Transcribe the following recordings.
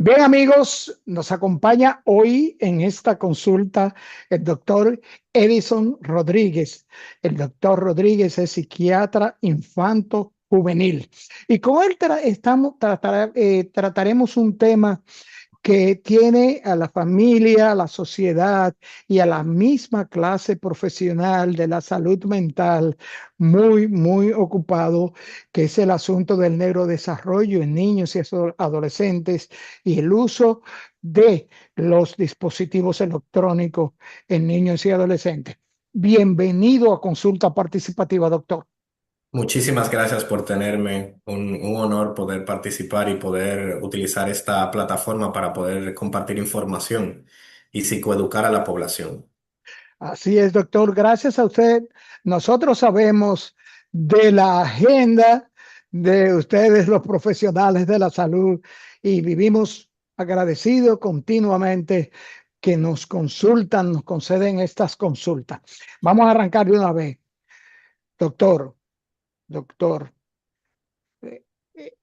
Bien, amigos, nos acompaña hoy en esta consulta el doctor Edison Rodríguez. El doctor Rodríguez es psiquiatra infanto juvenil y con él trataremos un tema que tiene a la familia, a la sociedad y a la misma clase profesional de la salud mental muy ocupado, que es el asunto del neurodesarrollo en niños y adolescentes y el uso de los dispositivos electrónicos en niños y adolescentes. Bienvenido a Consulta Participativa, doctor. Muchísimas gracias por tenerme. Un honor poder participar y poder utilizar esta plataforma para poder compartir información y psicoeducar a la población. Así es, doctor. Gracias a usted. Nosotros sabemos de la agenda de ustedes, los profesionales de la salud, y vivimos agradecidos continuamente que nos consultan, nos conceden estas consultas. Vamos a arrancar de una vez. Doctor, doctor,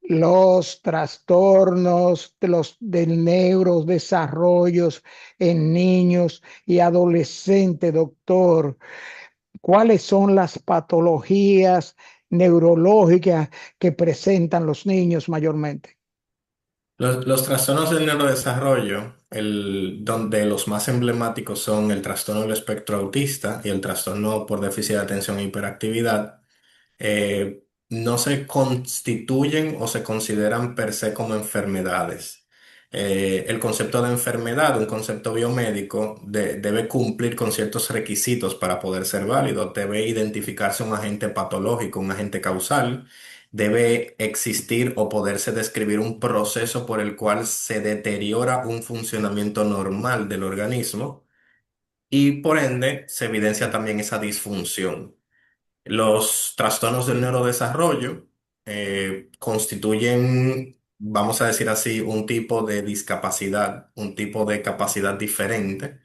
los trastornos del neurodesarrollo en niños y adolescentes, doctor. ¿Cuáles son las patologías neurológicas que presentan los niños mayormente? Los trastornos del neurodesarrollo, donde los más emblemáticos son el trastorno del espectro autista y el trastorno por déficit de atención e hiperactividad, no se constituyen o se consideran per se como enfermedades. El concepto de enfermedad, un concepto biomédico, debe cumplir con ciertos requisitos para poder ser válido. Debe identificarse un agente patológico, un agente causal. Debe existir o poderse describir un proceso por el cual se deteriora un funcionamiento normal del organismo y por ende se evidencia también esa disfunción. Los trastornos del neurodesarrollo constituyen, vamos a decir así, un tipo de discapacidad, un tipo de capacidad diferente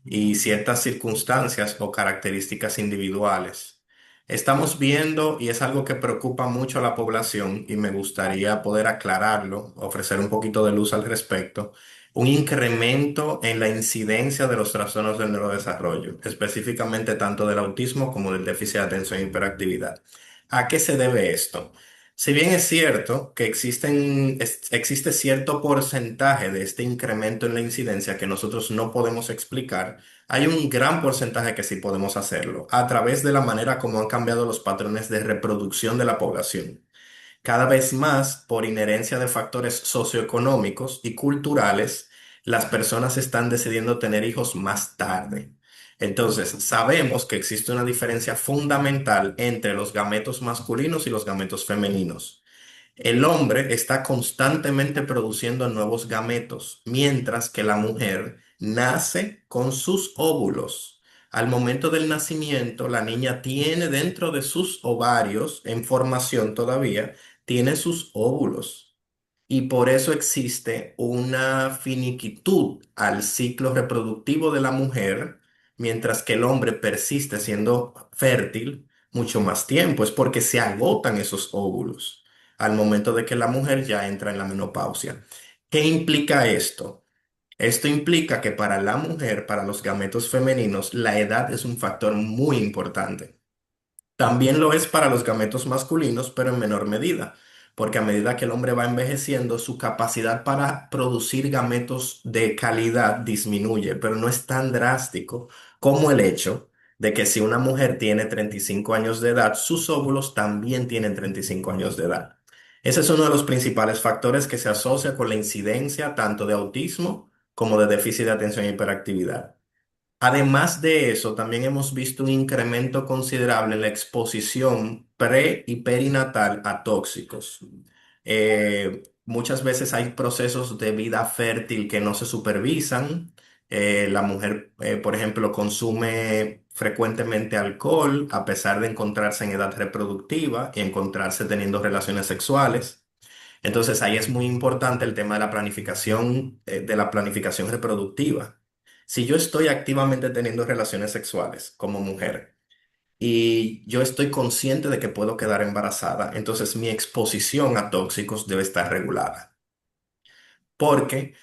y ciertas circunstancias o características individuales. Estamos viendo, y es algo que preocupa mucho a la población, y me gustaría poder aclararlo, ofrecer un poquito de luz al respecto, un incremento en la incidencia de los trastornos del neurodesarrollo, específicamente tanto del autismo como del déficit de atención e hiperactividad. ¿A qué se debe esto? Si bien es cierto que existe cierto porcentaje de este incremento en la incidencia que nosotros no podemos explicar, hay un gran porcentaje que sí podemos hacerlo a través de la manera como han cambiado los patrones de reproducción de la población. Cada vez más, por inherencia de factores socioeconómicos y culturales, las personas están decidiendo tener hijos más tarde. Entonces, sabemos que existe una diferencia fundamental entre los gametos masculinos y los gametos femeninos. El hombre está constantemente produciendo nuevos gametos, mientras que la mujer nace con sus óvulos. Al momento del nacimiento, la niña tiene dentro de sus ovarios, en formación todavía, tiene sus óvulos. Y por eso existe una finiquitud al ciclo reproductivo de la mujer, mientras que el hombre persiste siendo fértil mucho más tiempo. Es porque se agotan esos óvulos al momento de que la mujer ya entra en la menopausia. ¿Qué implica esto? Esto implica que para la mujer, para los gametos femeninos, la edad es un factor muy importante. También lo es para los gametos masculinos, pero en menor medida, porque a medida que el hombre va envejeciendo, su capacidad para producir gametos de calidad disminuye, pero no es tan drástico como el hecho de que si una mujer tiene 35 años de edad, sus óvulos también tienen 35 años de edad. Ese es uno de los principales factores que se asocia con la incidencia tanto de autismo como de déficit de atención y hiperactividad. Además de eso, también hemos visto un incremento considerable en la exposición pre y perinatal a tóxicos. Muchas veces hay procesos de vida fértil que no se supervisan. La mujer, por ejemplo, consume frecuentemente alcohol a pesar de encontrarse en edad reproductiva y encontrarse teniendo relaciones sexuales. Entonces ahí es muy importante el tema de la planificación reproductiva. Si yo estoy activamente teniendo relaciones sexuales como mujer y yo estoy consciente de que puedo quedar embarazada, entonces mi exposición a tóxicos debe estar regulada. porque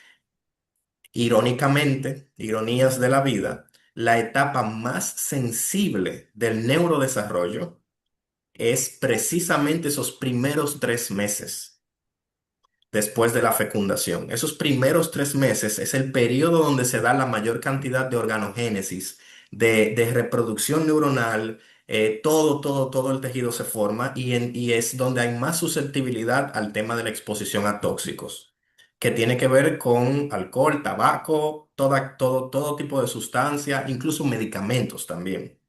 irónicamente, ironías de la vida, la etapa más sensible del neurodesarrollo es precisamente esos primeros 3 meses después de la fecundación. Esos primeros 3 meses es el periodo donde se da la mayor cantidad de organogénesis, de reproducción neuronal, todo el tejido se forma y es donde hay más susceptibilidad al tema de la exposición a tóxicos, que tiene que ver con alcohol, tabaco, todo tipo de sustancia, incluso medicamentos también.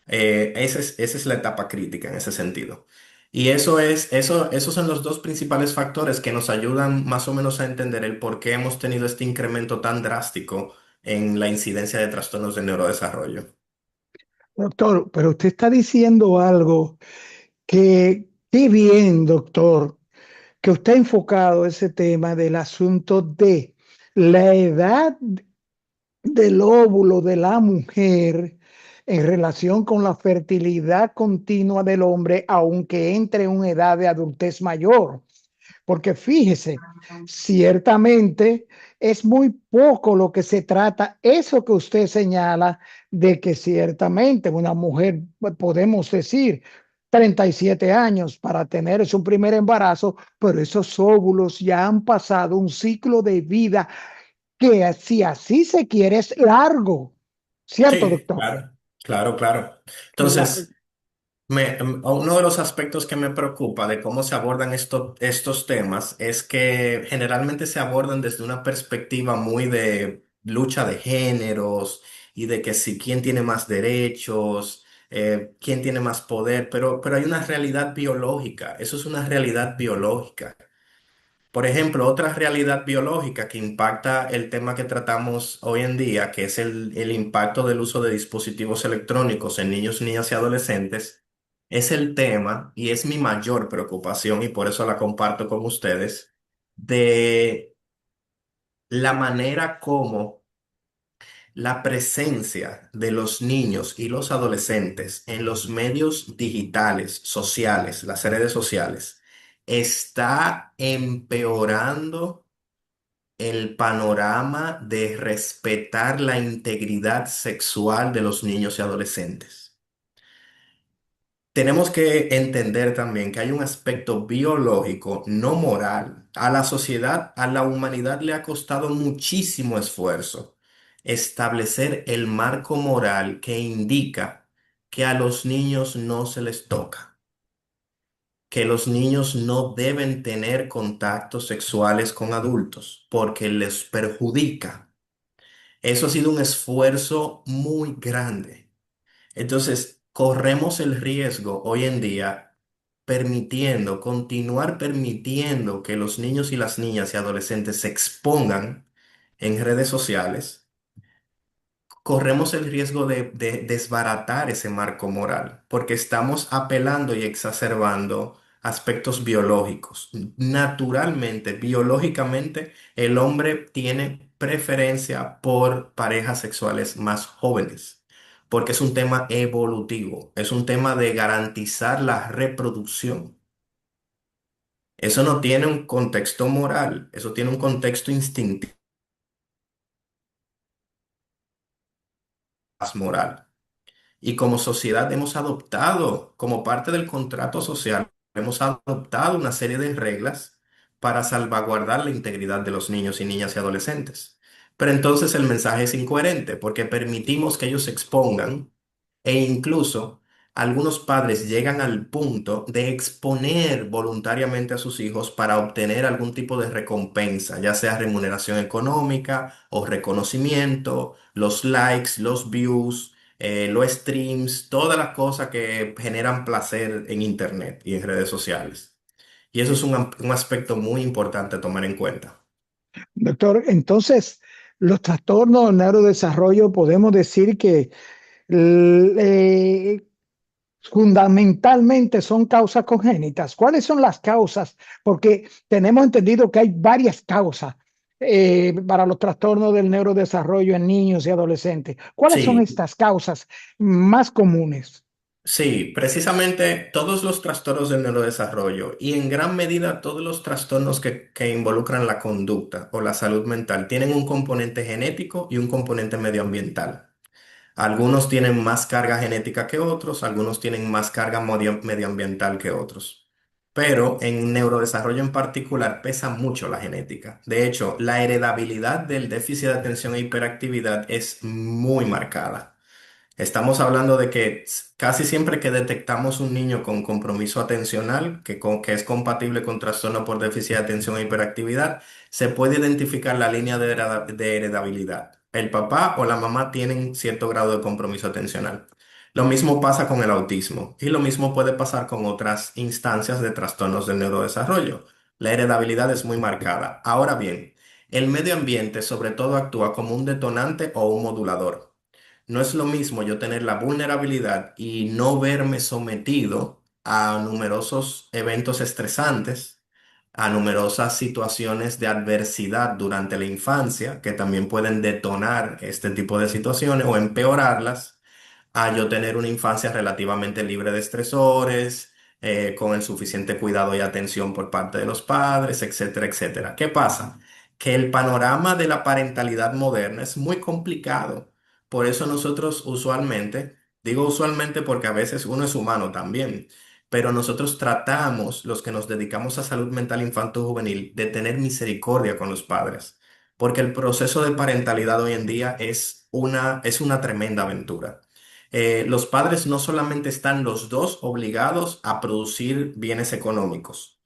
Esa es la etapa crítica en ese sentido. Y esos son los dos principales factores que nos ayudan más o menos a entender el por qué hemos tenido este incremento tan drástico en la incidencia de trastornos de neurodesarrollo. Doctor, pero usted está diciendo algo que, qué bien, doctor, que usted ha enfocado ese tema del asunto de la edad del óvulo de la mujer en relación con la fertilidad continua del hombre, aunque entre en una edad de adultez mayor. Porque fíjese, ciertamente es muy poco lo que se trata, eso que usted señala, de que ciertamente una mujer, podemos decir, 37 años para tener su primer embarazo, pero esos óvulos ya han pasado un ciclo de vida que si así se quiere es largo, ¿cierto, Sí, doctor? claro, claro, claro. Claro. Entonces, uno de los aspectos que me preocupa de cómo se abordan estos temas es que generalmente se abordan desde una perspectiva muy de lucha de géneros y de que si quién tiene más derechos, quién tiene más poder, pero hay una realidad biológica, eso es una realidad biológica. Por ejemplo, otra realidad biológica que impacta el tema que tratamos hoy en día, que es el impacto del uso de dispositivos electrónicos en niños, niñas y adolescentes, es el tema, y es mi mayor preocupación, y por eso la comparto con ustedes, de la manera como la presencia de los niños y los adolescentes en los medios digitales, sociales, las redes sociales, está empeorando el panorama de respetar la integridad sexual de los niños y adolescentes. Tenemos que entender también que hay un aspecto biológico, no moral. A la sociedad, a la humanidad le ha costado muchísimo esfuerzo establecer el marco moral que indica que a los niños no se les toca, que los niños no deben tener contactos sexuales con adultos porque les perjudica. Eso ha sido un esfuerzo muy grande. Entonces, corremos el riesgo hoy en día continuar permitiendo que los niños y las niñas y adolescentes se expongan en redes sociales. Corremos el riesgo de desbaratar ese marco moral, porque estamos apelando y exacerbando aspectos biológicos. Naturalmente, biológicamente, el hombre tiene preferencia por parejas sexuales más jóvenes, porque es un tema evolutivo, es un tema de garantizar la reproducción. Eso no tiene un contexto moral, eso tiene un contexto instintivo más moral. Y como sociedad hemos adoptado, como parte del contrato social, hemos adoptado una serie de reglas para salvaguardar la integridad de los niños y niñas y adolescentes. Pero entonces el mensaje es incoherente porque permitimos que ellos se expongan e incluso algunos padres llegan al punto de exponer voluntariamente a sus hijos para obtener algún tipo de recompensa, ya sea remuneración económica o reconocimiento, los likes, los views, los streams, todas las cosas que generan placer en Internet y en redes sociales. Y eso es un aspecto muy importante a tomar en cuenta. Doctor, entonces, los trastornos del neurodesarrollo podemos decir que eh, fundamentalmente son causas congénitas. ¿Cuáles son las causas? Porque tenemos entendido que hay varias causas para los trastornos del neurodesarrollo en niños y adolescentes. ¿Cuáles son Sí, estas causas más comunes? Sí, precisamente todos los trastornos del neurodesarrollo y en gran medida todos los trastornos que involucran la conducta o la salud mental tienen un componente genético y un componente medioambiental. Algunos tienen más carga genética que otros, algunos tienen más carga medioambiental que otros. Pero en neurodesarrollo en particular pesa mucho la genética. De hecho, la heredabilidad del déficit de atención e hiperactividad es muy marcada. Estamos hablando de que casi siempre que detectamos un niño con compromiso atencional, que es compatible con trastorno por déficit de atención e hiperactividad, se puede identificar la línea de heredabilidad. El papá o la mamá tienen cierto grado de compromiso atencional. Lo mismo pasa con el autismo y lo mismo puede pasar con otras instancias de trastornos del neurodesarrollo. La heredabilidad es muy marcada. Ahora bien, el medio ambiente sobre todo actúa como un detonante o un modulador. No es lo mismo yo tener la vulnerabilidad y no verme sometido a numerosos eventos estresantes, a numerosas situaciones de adversidad durante la infancia, que también pueden detonar este tipo de situaciones o empeorarlas, a yo tener una infancia relativamente libre de estresores, con el suficiente cuidado y atención por parte de los padres, etcétera, etcétera. ¿Qué pasa? Que el panorama de la parentalidad moderna es muy complicado. Por eso nosotros usualmente, digo usualmente porque a veces uno es humano también, pero nosotros tratamos, los que nos dedicamos a salud mental infanto-juvenil, de tener misericordia con los padres, porque el proceso de parentalidad hoy en día es una tremenda aventura. Los padres no solamente están los dos obligados a producir bienes económicos,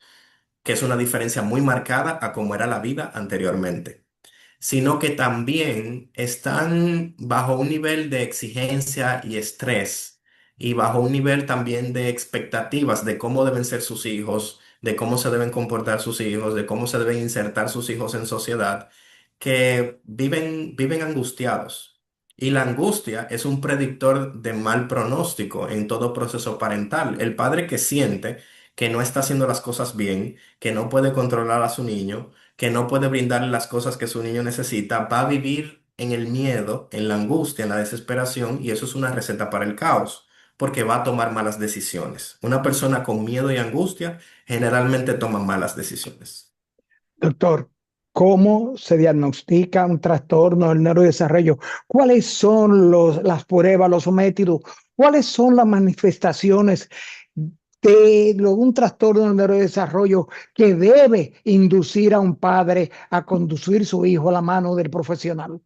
que es una diferencia muy marcada a cómo era la vida anteriormente, sino que también están bajo un nivel de exigencia y estrés y bajo un nivel también de expectativas de cómo deben ser sus hijos, de cómo se deben comportar sus hijos, de cómo se deben insertar sus hijos en sociedad, que viven angustiados. Y la angustia es un predictor de mal pronóstico en todo proceso parental. El padre que siente que no está haciendo las cosas bien, que no puede controlar a su niño, que no puede brindarle las cosas que su niño necesita, va a vivir en el miedo, en la angustia, en la desesperación, y eso es una receta para el caos, porque va a tomar malas decisiones. Una persona con miedo y angustia generalmente toma malas decisiones. Doctor, ¿cómo se diagnostica un trastorno del neurodesarrollo? ¿Cuáles son las pruebas, los métodos? ¿Cuáles son las manifestaciones de un trastorno del neurodesarrollo que debe inducir a un padre a conducir su hijo a la mano del profesional?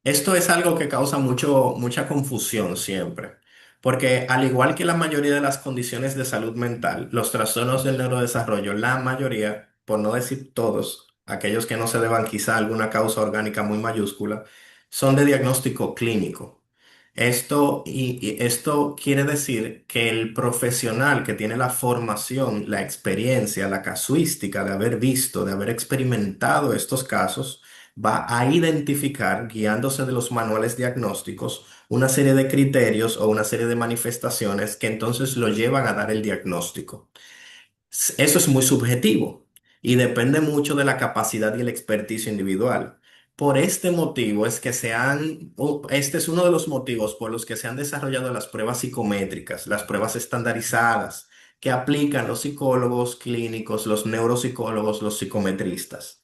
Esto es algo que causa mucha confusión siempre, porque al igual que la mayoría de las condiciones de salud mental, los trastornos del neurodesarrollo, la mayoría, por no decir todos, aquellos que no se deban quizá a alguna causa orgánica muy mayúscula, son de diagnóstico clínico. Esto quiere decir que el profesional que tiene la formación, la experiencia, la casuística de haber visto, de haber experimentado estos casos, va a identificar, guiándose de los manuales diagnósticos, una serie de criterios o una serie de manifestaciones que entonces lo llevan a dar el diagnóstico. Eso es muy subjetivo y depende mucho de la capacidad y el experticio individual. Por este motivo es que este es uno de los motivos por los que se han desarrollado las pruebas psicométricas, las pruebas estandarizadas que aplican los psicólogos clínicos, los neuropsicólogos, los psicometristas.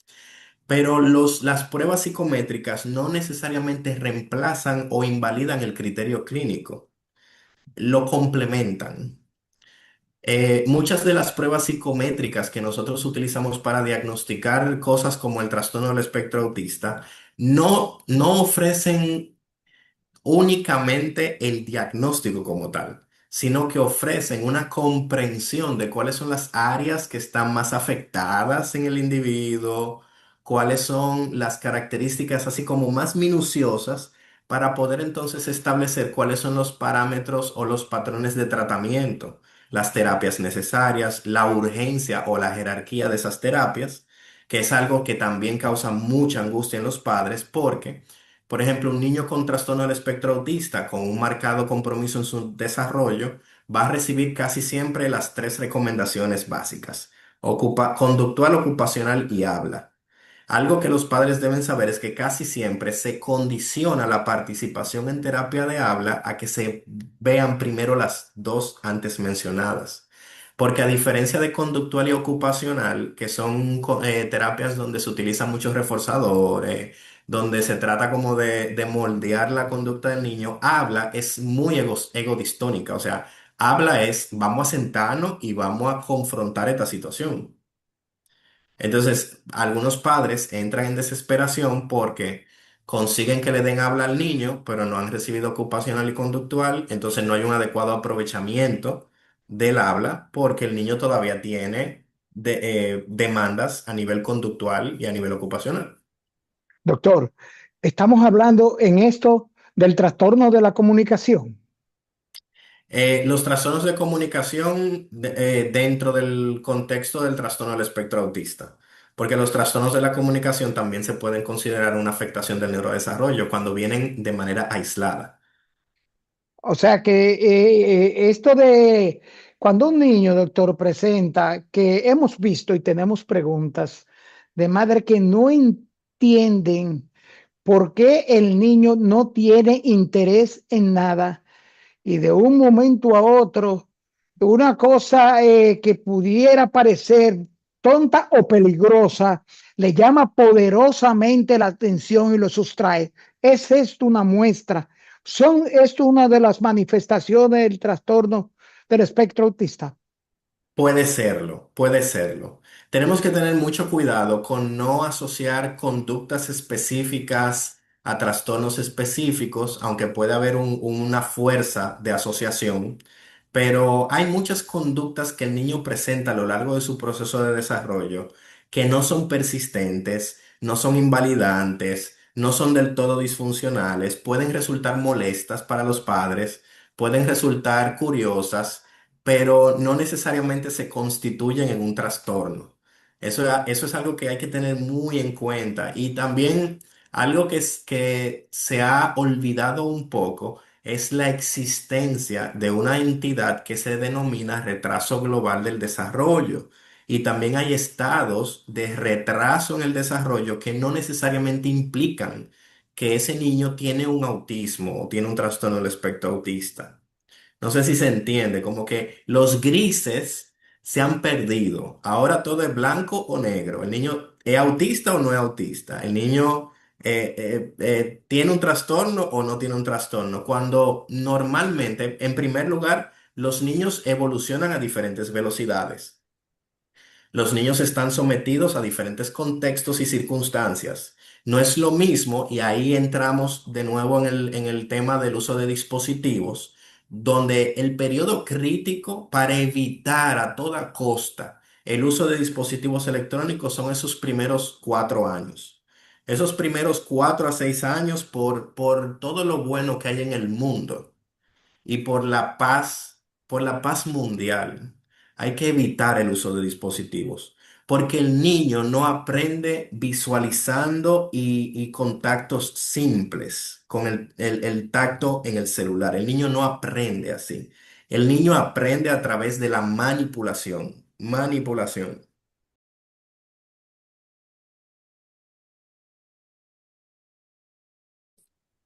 Pero las pruebas psicométricas no necesariamente reemplazan o invalidan el criterio clínico, lo complementan. Muchas de las pruebas psicométricas que nosotros utilizamos para diagnosticar cosas como el trastorno del espectro autista no ofrecen únicamente el diagnóstico como tal, sino que ofrecen una comprensión de cuáles son las áreas que están más afectadas en el individuo, cuáles son las características así como más minuciosas para poder entonces establecer cuáles son los parámetros o los patrones de tratamiento, las terapias necesarias, la urgencia o la jerarquía de esas terapias, que es algo que también causa mucha angustia en los padres porque por ejemplo, un niño con trastorno del espectro autista con un marcado compromiso en su desarrollo va a recibir casi siempre las tres recomendaciones básicas: conductual, ocupacional y habla. Algo que los padres deben saber es que casi siempre se condiciona la participación en terapia de habla a que se vean primero las dos antes mencionadas. Porque a diferencia de conductual y ocupacional, que son terapias donde se utilizan muchos reforzadores, donde se trata como de moldear la conducta del niño, habla es muy egodistónica. O sea, habla es vamos a sentarnos y vamos a confrontar esta situación. Entonces, algunos padres entran en desesperación porque consiguen que le den habla al niño, pero no han recibido ocupacional y conductual, entonces no hay un adecuado aprovechamiento del habla porque el niño todavía tiene demandas a nivel conductual y a nivel ocupacional. Doctor, estamos hablando en esto del trastorno de la comunicación. Los trastornos de comunicación dentro del contexto del trastorno del espectro autista, porque los trastornos de la comunicación también se pueden considerar una afectación del neurodesarrollo cuando vienen de manera aislada. O sea que esto de cuando un niño, doctor, presenta que hemos visto y tenemos preguntas de madre que no entienden por qué el niño no tiene interés en nada y de un momento a otro, una cosa que pudiera parecer tonta o peligrosa, le llama poderosamente la atención y lo sustrae. ¿Es esto una muestra? ¿Son esto una de las manifestaciones del trastorno del espectro autista? Puede serlo, puede serlo. Tenemos que tener mucho cuidado con no asociar conductas específicas a trastornos específicos, aunque puede haber una fuerza de asociación, pero hay muchas conductas que el niño presenta a lo largo de su proceso de desarrollo que no son persistentes, no son invalidantes, no son del todo disfuncionales, pueden resultar molestas para los padres, pueden resultar curiosas, pero no necesariamente se constituyen en un trastorno. Eso es algo que hay que tener muy en cuenta. Y también algo que se ha olvidado un poco es la existencia de una entidad que se denomina retraso global del desarrollo. Y también hay estados de retraso en el desarrollo que no necesariamente implican que ese niño tiene un autismo o tiene un trastorno del espectro autista. No sé si se entiende, como que los grises se han perdido. Ahora todo es blanco o negro. ¿El niño es autista o no es autista? ¿El niño tiene un trastorno o no tiene un trastorno? Cuando normalmente, en primer lugar, los niños evolucionan a diferentes velocidades. Los niños están sometidos a diferentes contextos y circunstancias. No es lo mismo, y ahí entramos de nuevo en el tema del uso de dispositivos, donde el periodo crítico para evitar a toda costa el uso de dispositivos electrónicos son esos primeros 4 años. Esos primeros 4 a 6 años por todo lo bueno que hay en el mundo y por la paz mundial. Hay que evitar el uso de dispositivos, porque el niño no aprende visualizando y contactos simples con el tacto en el celular. El niño no aprende así. El niño aprende a través de la manipulación. Manipulación.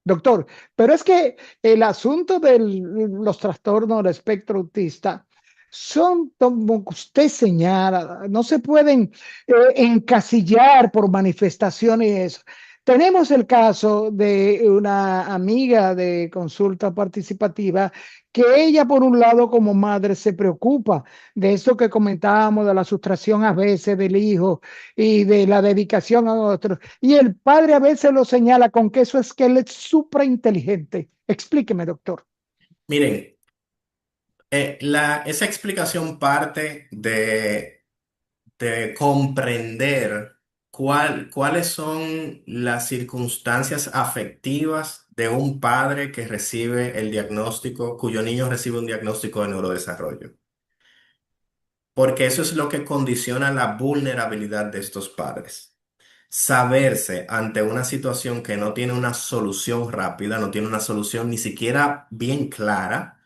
Doctor, pero es que el asunto de los trastornos del espectro autista son, como usted señala, no se pueden encasillar por manifestaciones y eso. Tenemos el caso de una amiga de consulta participativa que ella, por un lado, como madre, se preocupa de eso que comentábamos, de la sustracción a veces del hijo y de la dedicación a otros. Y el padre a veces lo señala con que eso es que él es súper inteligente. Explíqueme, doctor. Miren, esa explicación parte de comprender cuáles son las circunstancias afectivas de un padre que recibe el diagnóstico, cuyo niño recibe un diagnóstico de neurodesarrollo. Porque eso es lo que condiciona la vulnerabilidad de estos padres. Saberse ante una situación que no tiene una solución rápida, no tiene una solución ni siquiera bien clara,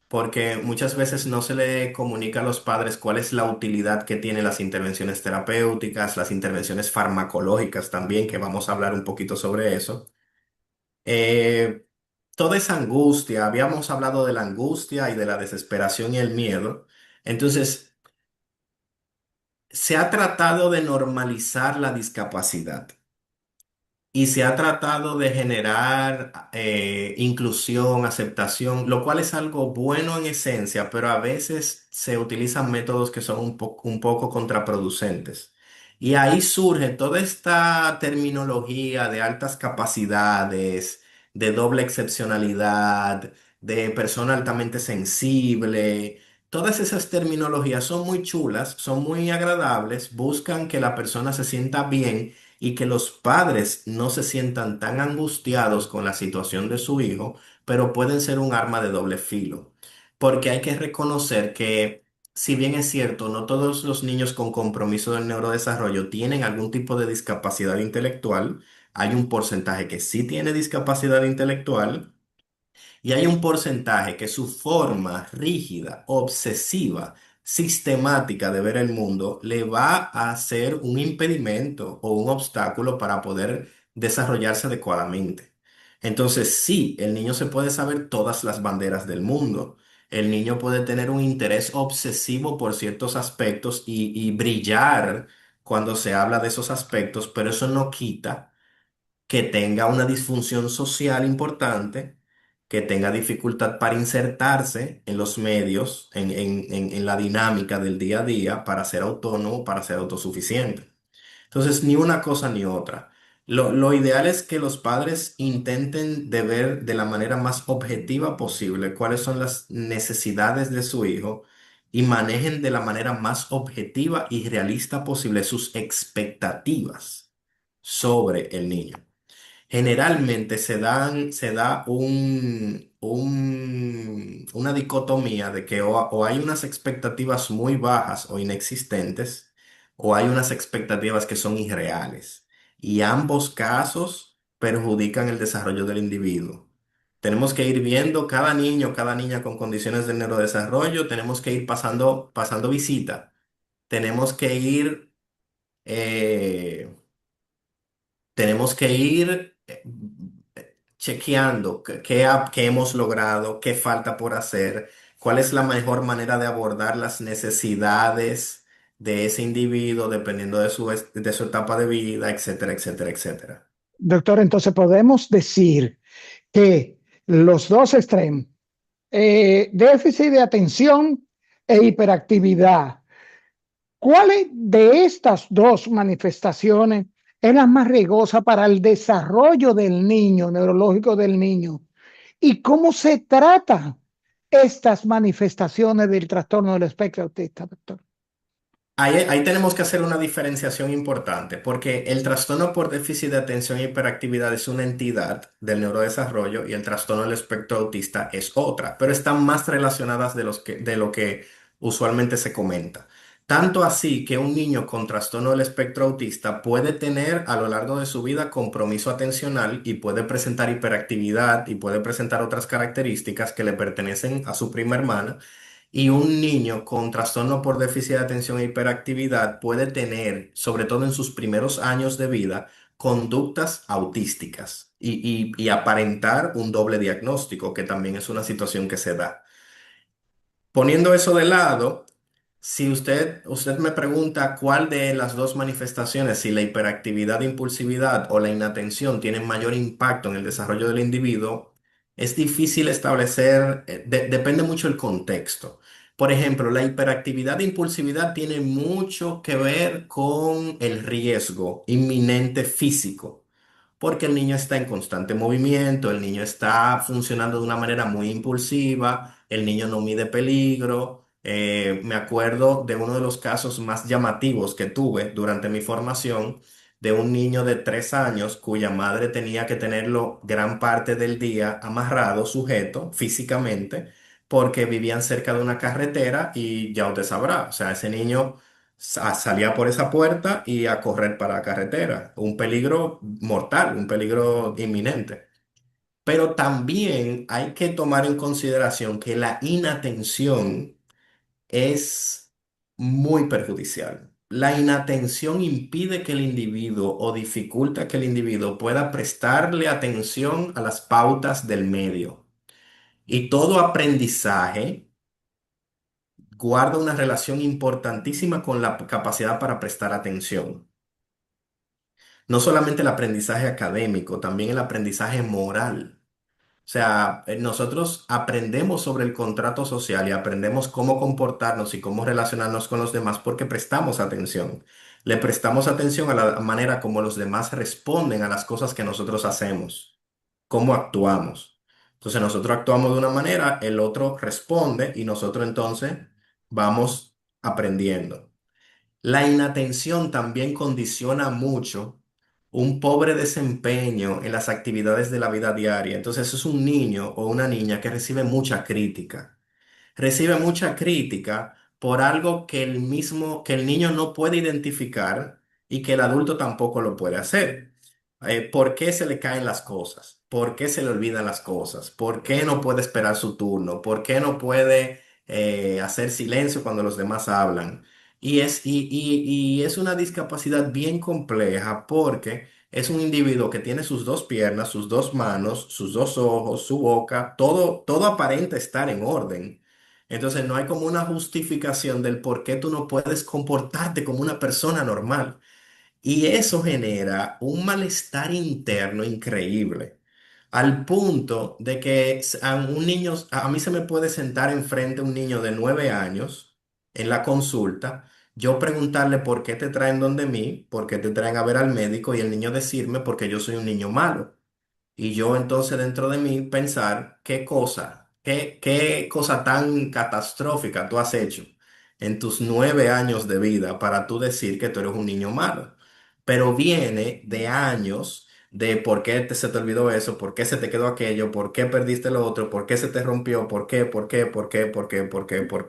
porque muchas veces no se le comunica a los padres cuál es la utilidad que tienen las intervenciones terapéuticas, las intervenciones farmacológicas también, que vamos a hablar un poquito sobre eso. Eh, Toda esa angustia, habíamos hablado de la angustia y de la desesperación y el miedo. Entonces, se ha tratado de normalizar la discapacidad. Y se ha tratado de generar inclusión, aceptación, lo cual es algo bueno en esencia, pero a veces se utilizan métodos que son un poco contraproducentes. Y ahí surge toda esta terminología de altas capacidades, de doble excepcionalidad, de persona altamente sensible. Todas esas terminologías son muy chulas, son muy agradables, buscan que la persona se sienta bien y que los padres no se sientan tan angustiados con la situación de su hijo, pero pueden ser un arma de doble filo. Porque hay que reconocer que, si bien es cierto, no todos los niños con compromiso del neurodesarrollo tienen algún tipo de discapacidad intelectual, hay un porcentaje que sí tiene discapacidad intelectual y hay un porcentaje que su forma rígida, obsesiva, sistemática de ver el mundo le va a ser un impedimento o un obstáculo para poder desarrollarse adecuadamente. Entonces, sí, el niño se puede saber todas las banderas del mundo. El niño puede tener un interés obsesivo por ciertos aspectos y brillar cuando se habla de esos aspectos, pero eso no quita que tenga una disfunción social importante, que tenga dificultad para insertarse en los medios, en la dinámica del día a día, para ser autónomo, para ser autosuficiente. Entonces, ni una cosa ni otra. Lo ideal es que los padres intenten de ver de la manera más objetiva posible cuáles son las necesidades de su hijo y manejen de la manera más objetiva y realista posible sus expectativas sobre el niño. Generalmente se da una dicotomía de que o hay unas expectativas muy bajas o inexistentes, o hay unas expectativas que son irreales. Y ambos casos perjudican el desarrollo del individuo. Tenemos que ir viendo cada niño, cada niña con condiciones de neurodesarrollo, tenemos que ir pasando visita, tenemos que ir eh, chequeando qué hemos logrado, qué falta por hacer, cuál es la mejor manera de abordar las necesidades de ese individuo dependiendo de su etapa de vida, etcétera, etcétera, etcétera. Doctor, entonces podemos decir que los dos extremos, déficit de atención e hiperactividad, ¿cuáles de estas dos manifestaciones es la más riesgosa para el desarrollo del niño, neurológico del niño? ¿Y cómo se tratan estas manifestaciones del trastorno del espectro autista, doctor? Ahí tenemos que hacer una diferenciación importante, porque el trastorno por déficit de atención e hiperactividad es una entidad del neurodesarrollo y el trastorno del espectro autista es otra, pero están más relacionadas de lo que usualmente se comenta. Tanto así que un niño con trastorno del espectro autista puede tener a lo largo de su vida compromiso atencional y puede presentar hiperactividad y puede presentar otras características que le pertenecen a su prima hermana, y un niño con trastorno por déficit de atención e hiperactividad puede tener, sobre todo en sus primeros años de vida, conductas autísticas y aparentar un doble diagnóstico, que también es una situación que se da. Poniendo eso de lado, si usted me pregunta cuál de las dos manifestaciones, si la hiperactividad, impulsividad o la inatención tienen mayor impacto en el desarrollo del individuo, es difícil establecer, depende mucho el contexto. Por ejemplo, la hiperactividad e impulsividad tiene mucho que ver con el riesgo inminente físico, porque el niño está en constante movimiento, el niño está funcionando de una manera muy impulsiva, el niño no mide peligro. Me acuerdo de uno de los casos más llamativos que tuve durante mi formación, de un niño de 3 años cuya madre tenía que tenerlo gran parte del día amarrado, sujeto físicamente, porque vivían cerca de una carretera y ya usted sabrá, o sea, ese niño salía por esa puerta y a correr para la carretera. Un peligro mortal, un peligro inminente. Pero también hay que tomar en consideración que la inatención es muy perjudicial. La inatención impide que el individuo o dificulta que el individuo pueda prestarle atención a las pautas del medio. Y todo aprendizaje guarda una relación importantísima con la capacidad para prestar atención. No solamente el aprendizaje académico, también el aprendizaje moral. O sea, nosotros aprendemos sobre el contrato social y aprendemos cómo comportarnos y cómo relacionarnos con los demás porque prestamos atención. Le prestamos atención a la manera como los demás responden a las cosas que nosotros hacemos, cómo actuamos. Entonces nosotros actuamos de una manera, el otro responde y nosotros entonces vamos aprendiendo. La inatención también condiciona mucho un pobre desempeño en las actividades de la vida diaria. Entonces es un niño o una niña que recibe mucha crítica por algo que el niño no puede identificar y que el adulto tampoco lo puede hacer. ¿Por qué se le caen las cosas? ¿Por qué se le olvidan las cosas? ¿Por qué no puede esperar su turno? ¿Por qué no puede hacer silencio cuando los demás hablan? Y es una discapacidad bien compleja porque es un individuo que tiene sus dos piernas, sus dos manos, sus dos ojos, su boca, todo aparenta estar en orden. Entonces no hay como una justificación del por qué tú no puedes comportarte como una persona normal. Y eso genera un malestar interno increíble, al punto de que a un niño, a mí se me puede sentar enfrente un niño de 9 años en la consulta, yo preguntarle por qué te traen donde mí, por qué te traen a ver al médico y el niño decirme porque yo soy un niño malo. Y yo entonces dentro de mí pensar qué cosa tan catastrófica tú has hecho en tus 9 años de vida para tú decir que tú eres un niño malo. Pero viene de años de por qué se te olvidó eso, por qué se te quedó aquello, por qué perdiste lo otro, por qué se te rompió, por qué.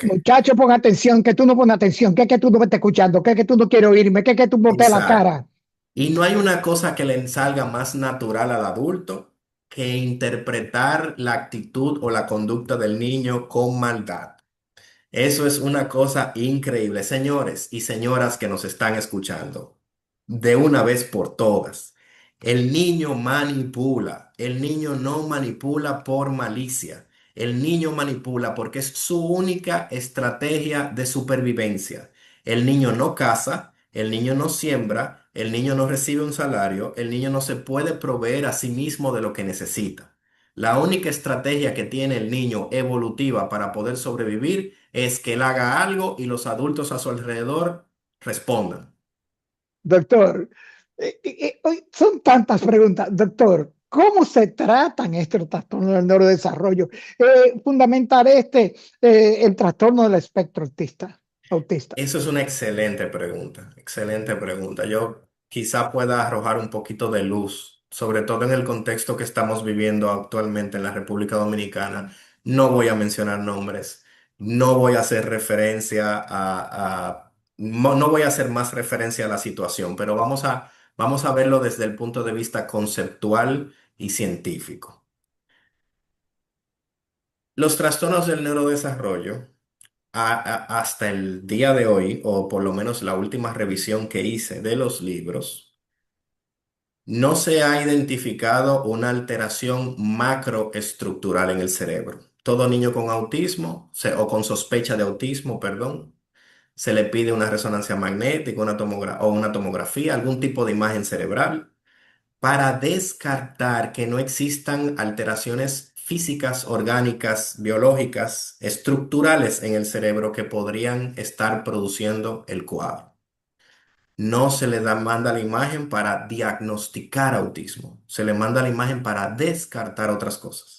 Muchacho, pon atención, que tú no pones atención, que tú no me estás escuchando, que tú no quieres oírme, que tú no te la Exacto. cara. Y no hay una cosa que le salga más natural al adulto que interpretar la actitud o la conducta del niño con maldad. Eso es una cosa increíble, señores y señoras que nos están escuchando. De una vez por todas. El niño manipula. El niño no manipula por malicia. El niño manipula porque es su única estrategia de supervivencia. El niño no caza, el niño no siembra, el niño no recibe un salario, el niño no se puede proveer a sí mismo de lo que necesita. La única estrategia que tiene el niño evolutiva para poder sobrevivir es que él haga algo y los adultos a su alrededor respondan. Doctor, hoy son tantas preguntas. Doctor, ¿cómo se tratan estos trastornos del neurodesarrollo? Fundamental el trastorno del espectro autista. Eso es una excelente pregunta, excelente pregunta. Yo quizá pueda arrojar un poquito de luz, sobre todo en el contexto que estamos viviendo actualmente en la República Dominicana. No voy a mencionar nombres, no voy a hacer referencia no voy a hacer más referencia a la situación, pero vamos a verlo desde el punto de vista conceptual y científico. Los trastornos del neurodesarrollo hasta el día de hoy, o por lo menos la última revisión que hice de los libros, no se ha identificado una alteración macroestructural en el cerebro. Todo niño con autismo, o con sospecha de autismo, perdón, se le pide una resonancia magnética, o una tomografía, algún tipo de imagen cerebral para descartar que no existan alteraciones físicas, orgánicas, biológicas, estructurales en el cerebro que podrían estar produciendo el cuadro. No se le manda la imagen para diagnosticar autismo, se le manda la imagen para descartar otras cosas.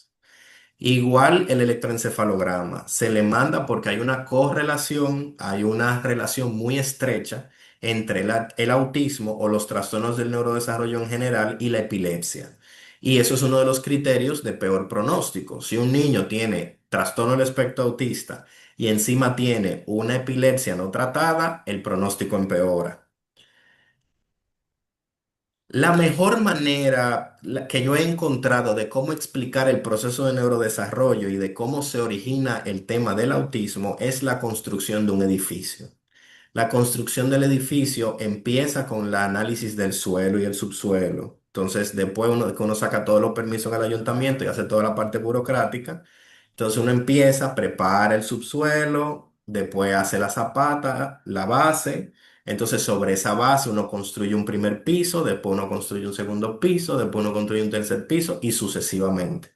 Igual el electroencefalograma se le manda porque hay una correlación, hay una relación muy estrecha entre el autismo o los trastornos del neurodesarrollo en general y la epilepsia. Y eso es uno de los criterios de peor pronóstico. Si un niño tiene trastorno del espectro autista y encima tiene una epilepsia no tratada, el pronóstico empeora. La mejor manera que yo he encontrado de cómo explicar el proceso de neurodesarrollo y de cómo se origina el tema del autismo es la construcción de un edificio. La construcción del edificio empieza con el análisis del suelo y el subsuelo. Entonces, después que uno saca todos los permisos en el ayuntamiento y hace toda la parte burocrática, entonces uno empieza, prepara el subsuelo, después hace la zapata, la base. Entonces, sobre esa base uno construye un primer piso, después uno construye un segundo piso, después uno construye un tercer piso y sucesivamente.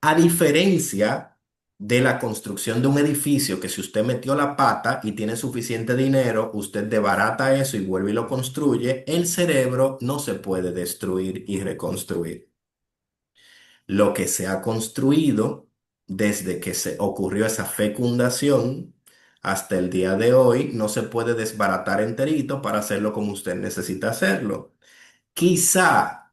A diferencia de la construcción de un edificio que si usted metió la pata y tiene suficiente dinero, usted debarata eso y vuelve y lo construye, el cerebro no se puede destruir y reconstruir. Lo que se ha construido desde que se ocurrió esa fecundación hasta el día de hoy no se puede desbaratar enterito para hacerlo como usted necesita hacerlo. Quizá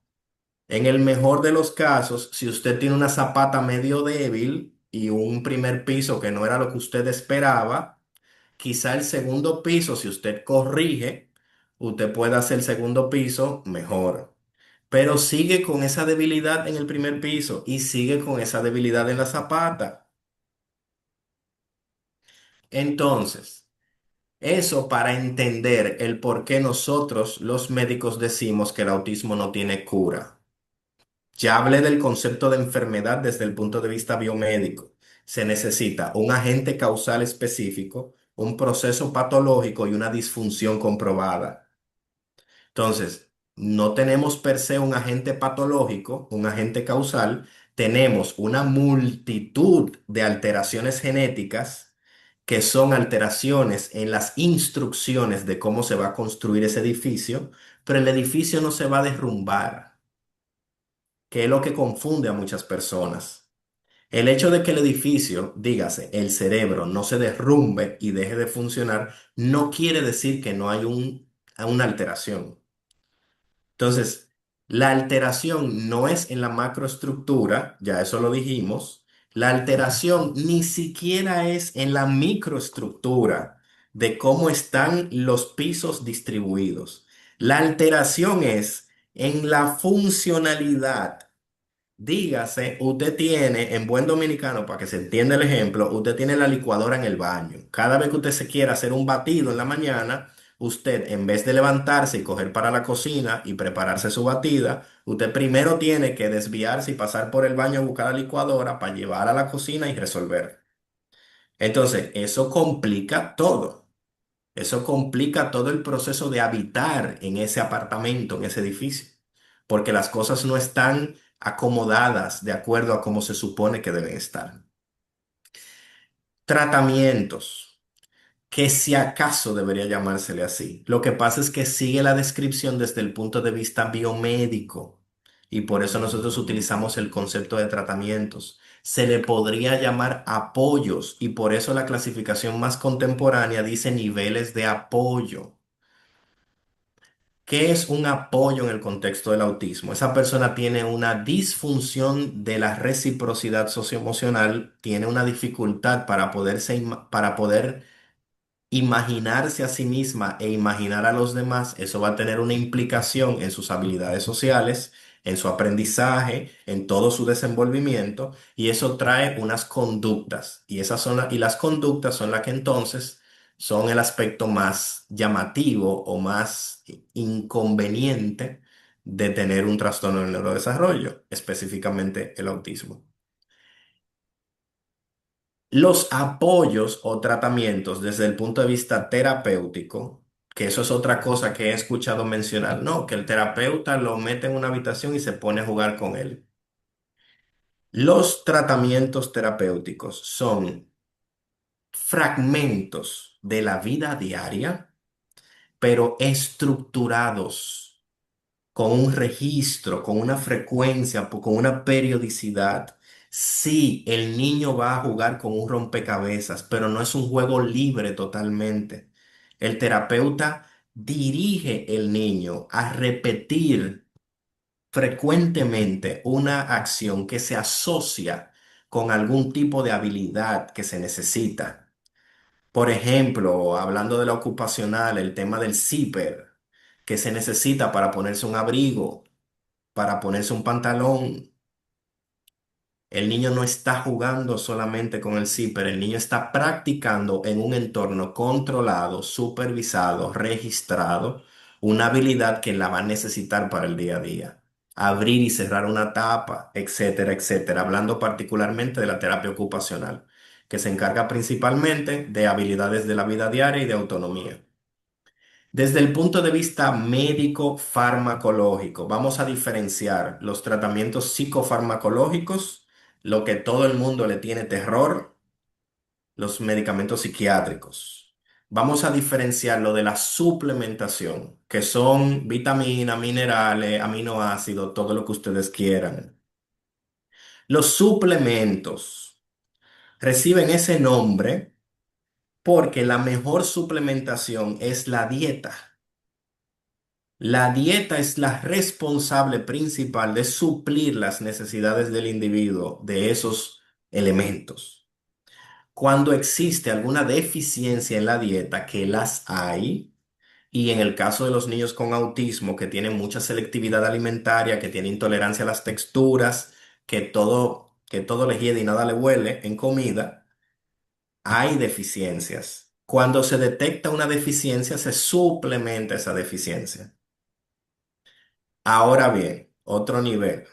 en el mejor de los casos, si usted tiene una zapata medio débil y un primer piso que no era lo que usted esperaba, quizá el segundo piso, si usted corrige, usted puede hacer el segundo piso mejor. Pero sigue con esa debilidad en el primer piso y sigue con esa debilidad en la zapata. Entonces, eso para entender el por qué nosotros los médicos decimos que el autismo no tiene cura. Ya hablé del concepto de enfermedad desde el punto de vista biomédico. Se necesita un agente causal específico, un proceso patológico y una disfunción comprobada. Entonces, no tenemos per se un agente patológico, un agente causal, tenemos una multitud de alteraciones genéticas que son alteraciones en las instrucciones de cómo se va a construir ese edificio, pero el edificio no se va a derrumbar, que es lo que confunde a muchas personas. El hecho de que el edificio, dígase, el cerebro, no se derrumbe y deje de funcionar, no quiere decir que no hay una alteración. Entonces, la alteración no es en la macroestructura, ya eso lo dijimos. La alteración ni siquiera es en la microestructura de cómo están los pisos distribuidos. La alteración es en la funcionalidad. Dígase, usted tiene, en buen dominicano, para que se entienda el ejemplo, usted tiene la licuadora en el baño. Cada vez que usted se quiera hacer un batido en la mañana, usted, en vez de levantarse y coger para la cocina y prepararse su batida, usted primero tiene que desviarse y pasar por el baño a buscar la licuadora para llevar a la cocina y resolver. Entonces, eso complica todo. Eso complica todo el proceso de habitar en ese apartamento, en ese edificio, porque las cosas no están acomodadas de acuerdo a cómo se supone que deben estar. Tratamientos, que si acaso debería llamársele así. Lo que pasa es que sigue la descripción desde el punto de vista biomédico y por eso nosotros utilizamos el concepto de tratamientos. Se le podría llamar apoyos y por eso la clasificación más contemporánea dice niveles de apoyo. ¿Qué es un apoyo en el contexto del autismo? Esa persona tiene una disfunción de la reciprocidad socioemocional, tiene una dificultad para poder imaginarse a sí misma e imaginar a los demás. Eso va a tener una implicación en sus habilidades sociales, en su aprendizaje, en todo su desenvolvimiento, y eso trae unas conductas. Y y las conductas son las que entonces son el aspecto más llamativo o más inconveniente de tener un trastorno del neurodesarrollo, específicamente el autismo. Los apoyos o tratamientos desde el punto de vista terapéutico, que eso es otra cosa que he escuchado mencionar, no, que el terapeuta lo mete en una habitación y se pone a jugar con él. Los tratamientos terapéuticos son fragmentos de la vida diaria, pero estructurados con un registro, con una frecuencia, con una periodicidad. Sí, el niño va a jugar con un rompecabezas, pero no es un juego libre totalmente. El terapeuta dirige el niño a repetir frecuentemente una acción que se asocia con algún tipo de habilidad que se necesita. Por ejemplo, hablando de la ocupacional, el tema del zipper. que se necesita para ponerse un abrigo, para ponerse un pantalón. El niño no está jugando solamente con el zipper, el niño está practicando en un entorno controlado, supervisado, registrado, una habilidad que la va a necesitar para el día a día. Abrir y cerrar una tapa, etcétera, etcétera. Hablando particularmente de la terapia ocupacional, que se encarga principalmente de habilidades de la vida diaria y de autonomía. Desde el punto de vista médico-farmacológico, vamos a diferenciar los tratamientos psicofarmacológicos, lo que todo el mundo le tiene terror, los medicamentos psiquiátricos. Vamos a diferenciar lo de la suplementación, que son vitaminas, minerales, aminoácidos, todo lo que ustedes quieran. Los suplementos reciben ese nombre porque la mejor suplementación es la dieta. La dieta es la responsable principal de suplir las necesidades del individuo de esos elementos. Cuando existe alguna deficiencia en la dieta, que las hay, y en el caso de los niños con autismo que tienen mucha selectividad alimentaria, que tienen intolerancia a las texturas, que todo les hiede y nada le huele en comida, hay deficiencias. Cuando se detecta una deficiencia, se suplementa esa deficiencia. Ahora bien, otro nivel.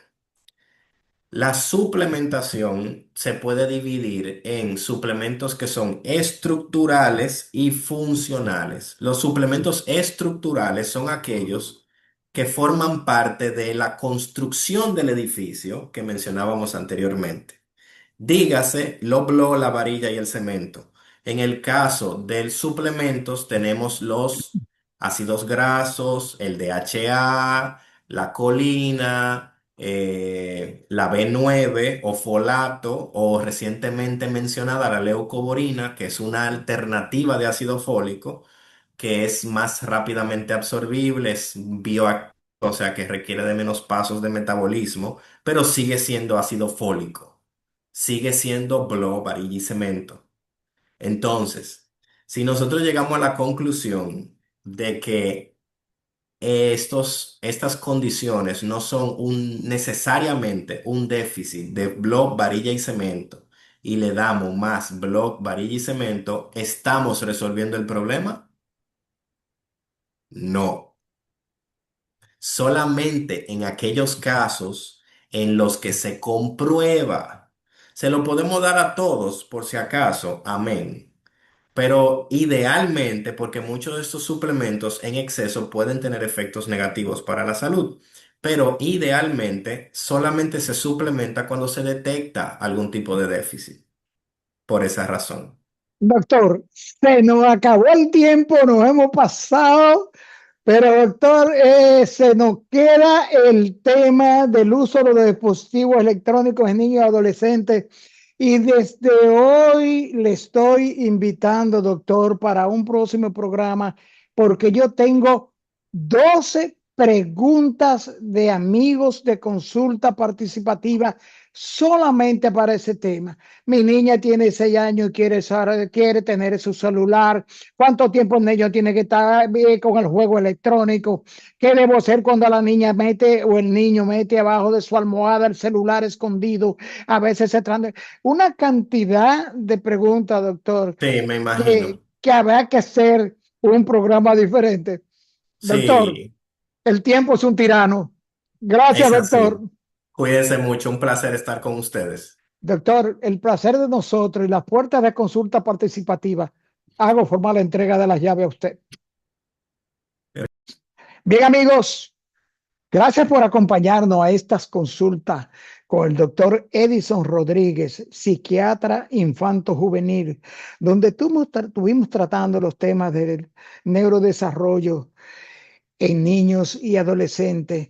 La suplementación se puede dividir en suplementos que son estructurales y funcionales. Los suplementos estructurales son aquellos que forman parte de la construcción del edificio que mencionábamos anteriormente. Dígase lo bló, la varilla y el cemento. En el caso del suplementos tenemos los ácidos grasos, el DHA, la colina, la B9 o folato o recientemente mencionada la leucoborina, que es una alternativa de ácido fólico que es más rápidamente absorbible, es bioactivo, o sea que requiere de menos pasos de metabolismo, pero sigue siendo ácido fólico, sigue siendo blo, varilla y cemento. Entonces, si nosotros llegamos a la conclusión de que estas condiciones no son necesariamente un déficit de blo, varilla y cemento, y le damos más blo, varilla y cemento, ¿estamos resolviendo el problema? No. Solamente en aquellos casos en los que se comprueba. Se lo podemos dar a todos por si acaso, amén. Pero idealmente, porque muchos de estos suplementos en exceso pueden tener efectos negativos para la salud, pero idealmente solamente se suplementa cuando se detecta algún tipo de déficit. Por esa razón. Doctor, se nos acabó el tiempo, nos hemos pasado, pero doctor, se nos queda el tema del uso de los dispositivos electrónicos en niños y adolescentes. Y desde hoy le estoy invitando, doctor, para un próximo programa, porque yo tengo 12 preguntas de amigos de consulta participativa solamente para ese tema. Mi niña tiene 6 años y quiere tener su celular. ¿Cuánto tiempo el niño tiene que estar con el juego electrónico? ¿Qué debo hacer cuando la niña mete o el niño mete abajo de su almohada el celular escondido? A veces se trata una cantidad de preguntas, doctor, Sí, me que, imagino. que habrá que hacer un programa diferente. Doctor, Sí, el tiempo es un tirano. Gracias, es doctor. así. Cuídense mucho, un placer estar con ustedes. Doctor, el placer de nosotros y las puertas de consulta participativa. Hago formal entrega de las llaves a usted. Bien, amigos, gracias por acompañarnos a estas consultas con el doctor Edison Rodríguez, psiquiatra infanto-juvenil, donde estuvimos tratando los temas del neurodesarrollo en niños y adolescentes,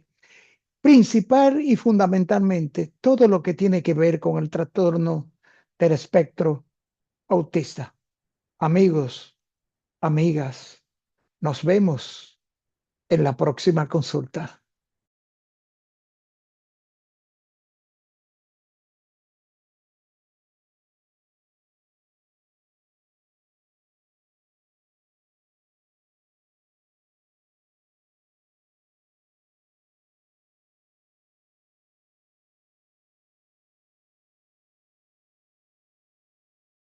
principal y fundamentalmente todo lo que tiene que ver con el trastorno del espectro autista. Amigos, amigas, nos vemos en la próxima consulta.